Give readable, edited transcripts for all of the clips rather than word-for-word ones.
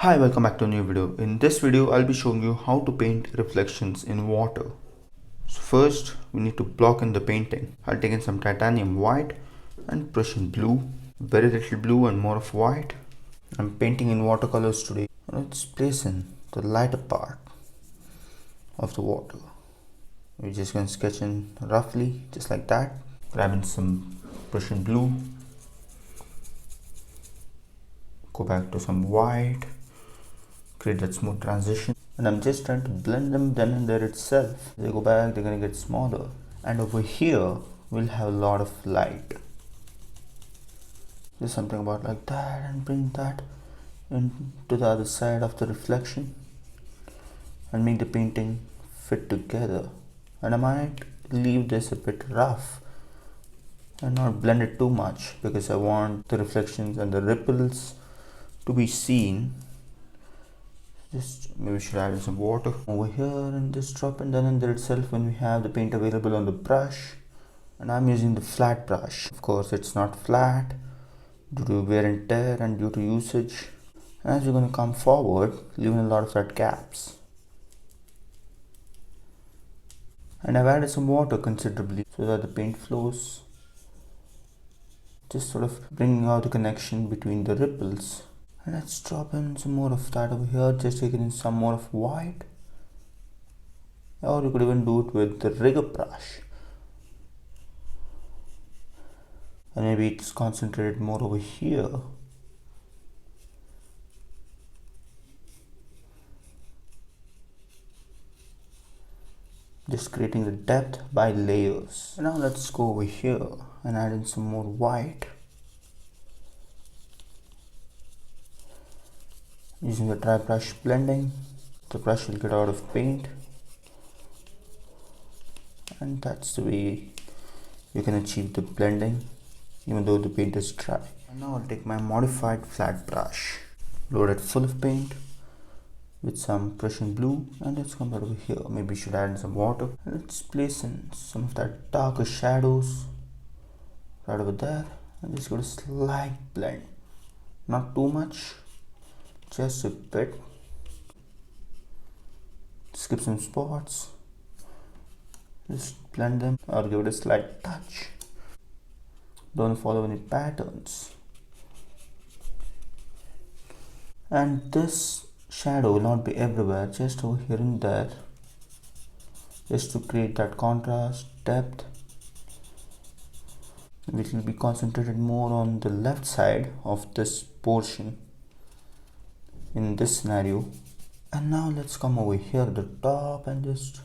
Hi, welcome back to a new video. In this video, I'll be showing you how to paint reflections in water. So first, we need to block in the painting. I'll take in some titanium white and Prussian blue. Very little blue and more of white. I'm painting in watercolors today. Let's place in the lighter part of the water. We're just going to sketch in roughly, just like that. Grabbing some Prussian blue. Go back to some white. Create that smooth transition, and I'm just trying to blend them then and there itself. They go back, they're gonna get smaller, and over here we'll have a lot of light. Just something about like that, and bring that into the other side of the reflection and make the painting fit together. And I might leave this a bit rough and not blend it too much because I want the reflections and the ripples to be seen. Just maybe we should add in some water over here and just drop it then and there itself when we have the paint available on the brush. And I'm using the flat brush. Of course it's not flat due to wear and tear and due to usage. And as you're going to come forward, leaving a lot of that gaps. And I've added some water considerably so that the paint flows. Just sort of bringing out the connection between the ripples. And let's drop in some more of that over here. Just taking in some more of white. Or you could even do it with the rigger brush. And maybe it's concentrated more over here. Just creating the depth by layers. Now let's go over here and add in some more white. Using the dry brush blending, the brush will get out of paint, and that's the way you can achieve the blending even though the paint is dry. And now I'll take my modified flat brush, load it full of paint with some Prussian blue, and let's come over here. Maybe we should add in some water. Let's place in some of that darker shadows right over there, and just give it a slight blend, not too much. Just a bit. Skip some spots. Just blend them or give it a slight touch. Don't follow any patterns. And this shadow will not be everywhere, just over here and there. Just to create that contrast, depth. Which will be concentrated more on the left side of this portion. In this scenario. And now let's come over here at the top and just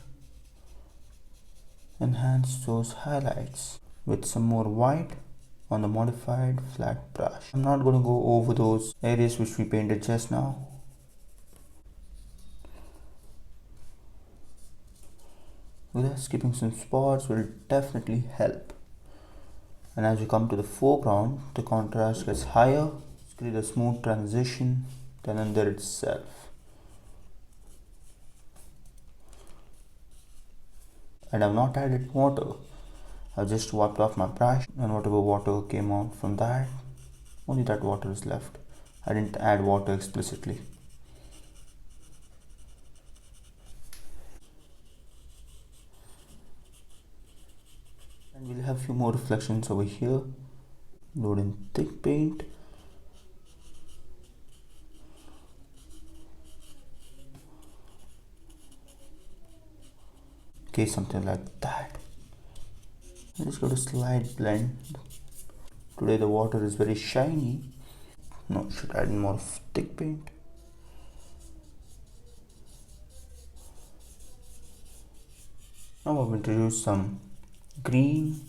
enhance those highlights with some more white on the modified flat brush. I'm not going to go over those areas which we painted just now. With that, skipping some spots will definitely help. And as you come to the foreground, the contrast gets higher. Let's create a smooth transition then and there itself. And I've not added water. I've just wiped off my brush, and whatever water came out from that, only that water is left. I didn't add water explicitly. And we'll have a few more reflections over here. Load in thick paint. Okay, something like that. Just got a slight blend. Today the water is very shiny. No, should add more of thick paint. Now I've introduced some green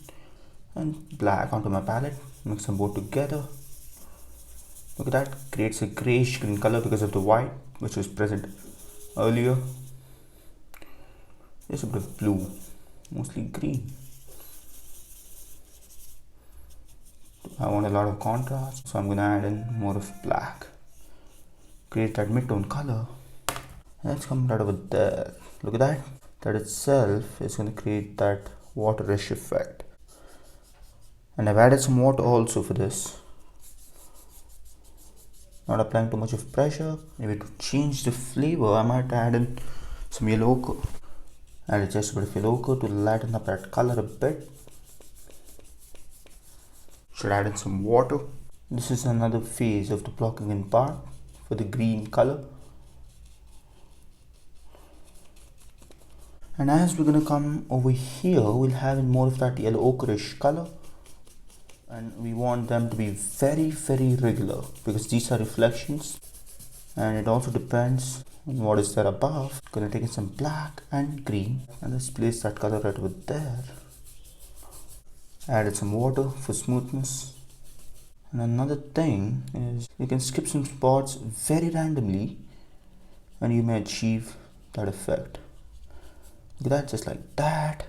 and black onto my palette. Mix them both together. Look at that, creates a grayish green color because of the white which was present earlier. Just a bit of blue, mostly green. I want a lot of contrast, so I'm going to add in more of black. Create that mid-tone color. Let's come right over there. Look at that. That itself is going to create that waterish effect. And I've added some water also for this. Not applying too much of pressure. Maybe to change the flavor, I might add in some yellow ochre. Add just a bit of yellow ochre to lighten up that color a bit. Should add in some water. This is another phase of the blocking in part for the green color. And as we're gonna come over here, we'll have in more of that yellow ochreish color. And we want them to be very, very regular because these are reflections. And it also depends on what is there above. Gonna take in some black and green and let's place that color right over there. Added some water for smoothness. And another thing is you can skip some spots very randomly and you may achieve that effect. Look at that, just like that.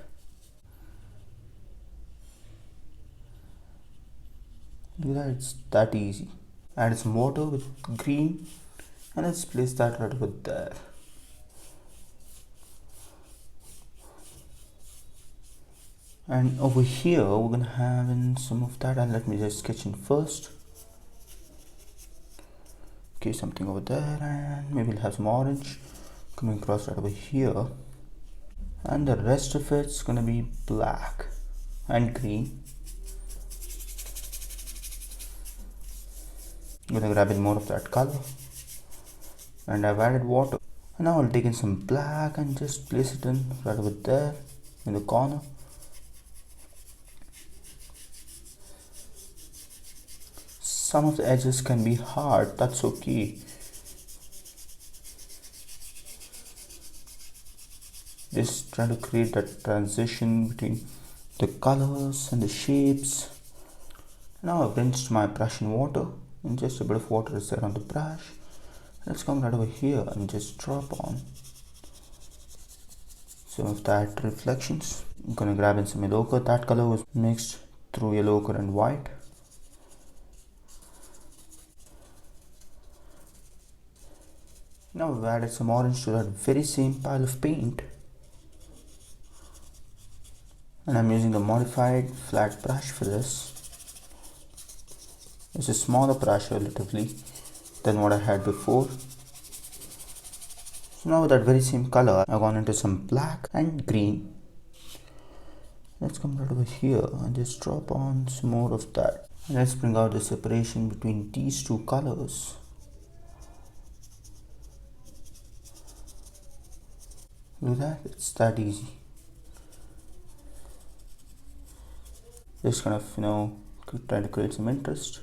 Look at that, it's that easy. Add some water with green and let's place that right over there. And over here we're gonna have in some of that, and let me just sketch in first. Okay, something over there, and maybe we'll have some orange coming across right over here. And the rest of it's gonna be black and green. I'm gonna grab in more of that color, and I've added water. And now I'll take in some black and just place it in right over there in the corner. Some of the edges can be hard, that's okay. Just trying to create that transition between the colors and the shapes. Now I've rinsed my brush in water, and just a bit of water is there on the brush. Let's come right over here and just drop on some of that reflections. I'm gonna grab in some yellow ochre. That color was mixed through yellow ochre and white. Now we've added some orange to that very same pile of paint. And I'm using a modified flat brush for this. It's a smaller brush relatively than what I had before. So now with that very same color, I've gone into some black and green. Let's come right over here and just drop on some more of that. And let's bring out the separation between these two colors. Look at that, it's that easy. Just kind of, trying to create some interest.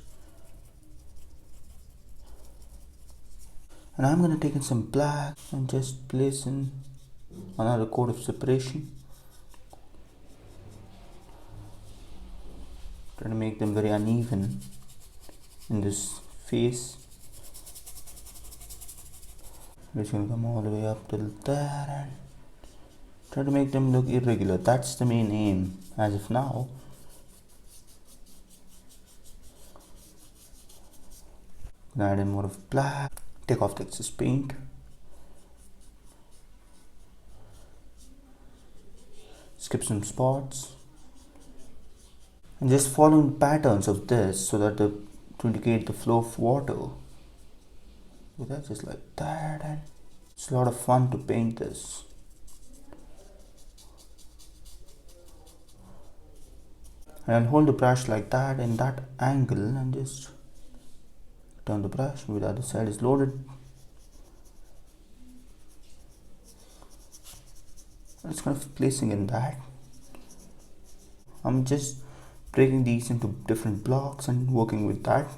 And I'm going to take in some black and just place in another coat of separation. Trying to make them very uneven in this face. It's going to come all the way up till there and try to make them look irregular. That's the main aim as of now. Add in more of black. Take off the excess paint. Skip some spots. And just following patterns of this so that to indicate the flow of water. So that's just like that, and it's a lot of fun to paint this. And I'll hold the brush like that in that angle and just turn the brush. Maybe the other side is loaded. It's kind of placing in that. I'm just breaking these into different blocks and working with that.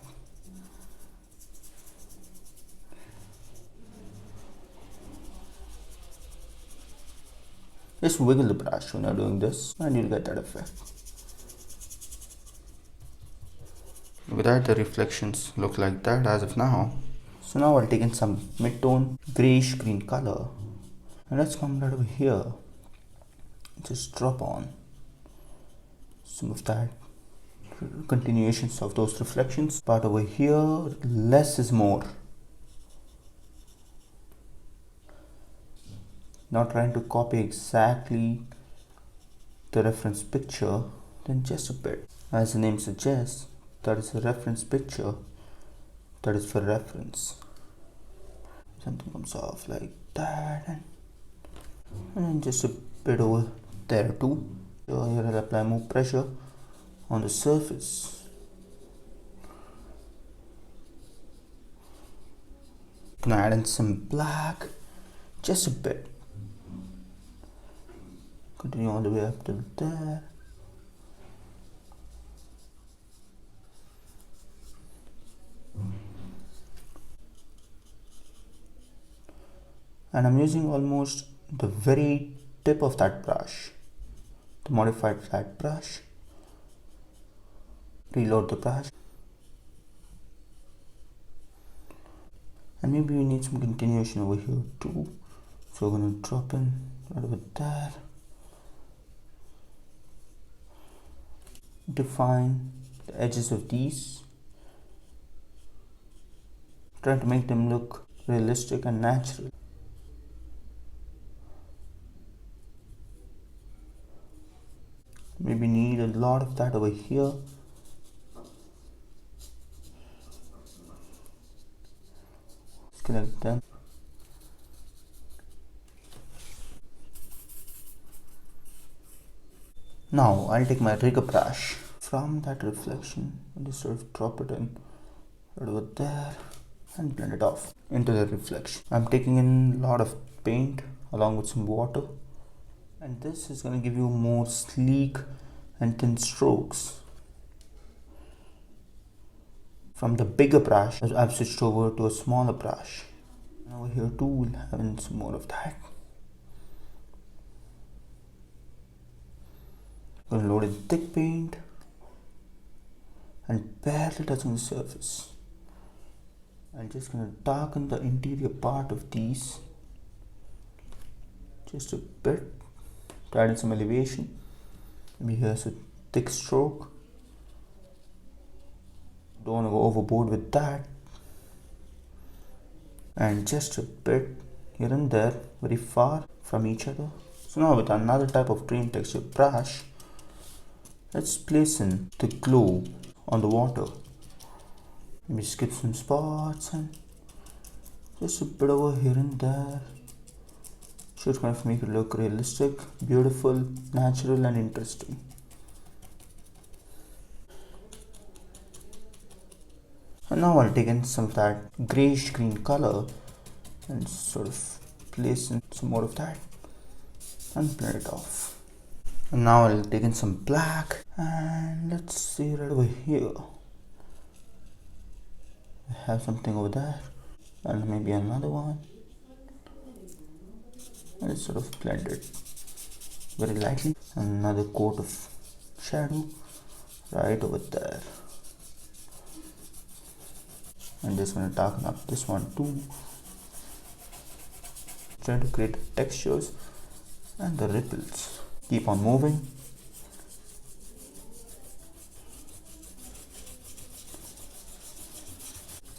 Just wiggle the brush when you're doing this and you'll get that effect. With that, the reflections look like that as of now. So now I'll take in some mid-tone grayish green color and let's come right over here. Just drop on some of that continuations of those reflections. But over here, less is more. Not trying to copy exactly the reference picture, then just a bit. As the name suggests, that is a reference picture that is for reference. Something comes off like that, and just a bit over there too. So here I'll apply more pressure on the surface. Gonna add in some black, just a bit. Continue all the way up to there. And I'm using almost the very tip of that brush, the modified flat brush. Reload the brush. And maybe we need some continuation over here too. So we're going to drop in right over there. Define the edges of these. Try to make them look realistic and natural. Maybe need a lot of that over here. Connect them. Now I'll take my rigger brush from that reflection and just sort of drop it in right over there and blend it off into the reflection. I'm taking in a lot of paint along with some water, and this is going to give you more sleek and thin strokes. From the bigger brush, I've switched over to a smaller brush. And over here too, we'll have in some more of that. I'm going to load in thick paint and barely touching the surface. I'm just going to darken the interior part of these just a bit to add in some elevation. Maybe here's a thick stroke. Don't want to go overboard with that. And just a bit here and there, very far from each other. So now with another type of cream texture brush, let's place in the glow on the water. Maybe skip some spots and just a bit over here and there. Should kind of make it look realistic, beautiful, natural and interesting. And now I'll take in some of that greyish green color and sort of place in some more of that and blend it off. And now I'll take in some black and let's see right over here. I have something over there and maybe another one. And let's sort of blend it very lightly. Another coat of shadow right over there. I'm just going to darken up this one too. Trying to create the textures and the ripples. Keep on moving.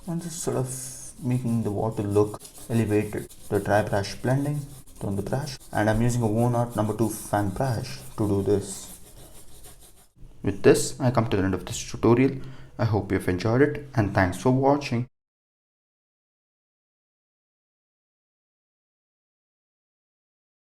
And just sort of making the water look elevated. The dry brush blending on the brush, and I'm using a worn out number 2 fan brush to do this. With this, I come to the end of this tutorial. I hope you've enjoyed it and thanks for watching.